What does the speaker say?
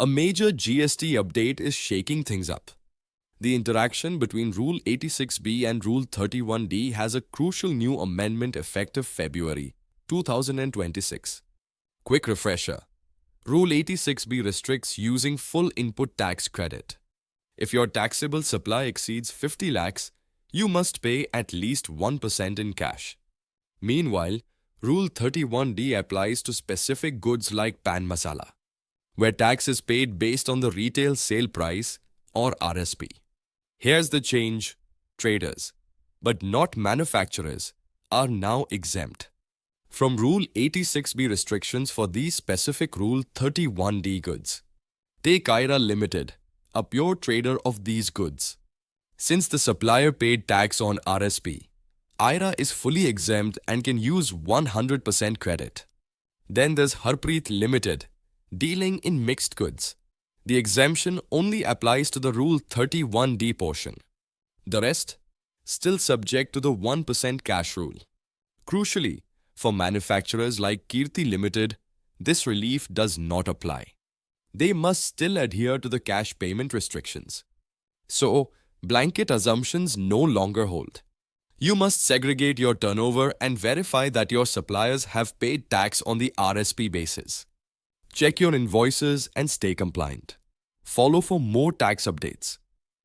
A major GST update is shaking things up. The interaction between Rule 86B and Rule 31D has a crucial new amendment effective February 2026. Quick refresher. Rule 86B restricts using full input tax credit. If your taxable supply exceeds 50 lakhs, you must pay at least 1% in cash. Meanwhile, Rule 31D applies to specific goods like pan masala, where tax is paid based on the retail sale price or RSP. Here's the change: traders, but not manufacturers, are now exempt from Rule 86B restrictions for these specific Rule 31D goods. Take IRA Limited, a pure trader of these goods. Since the supplier paid tax on RSP, IRA is fully exempt and can use 100% credit. Then there's Harpreet Limited, dealing in mixed goods. The exemption only applies to the Rule 31D portion. The rest, still subject to the 1% cash rule. Crucially, for manufacturers like Kirti Limited, this relief does not apply. They must still adhere to the cash payment restrictions. So, blanket assumptions no longer hold. You must segregate your turnover and verify that your suppliers have paid tax on the RSP basis. Check your invoices and stay compliant. Follow for more tax updates.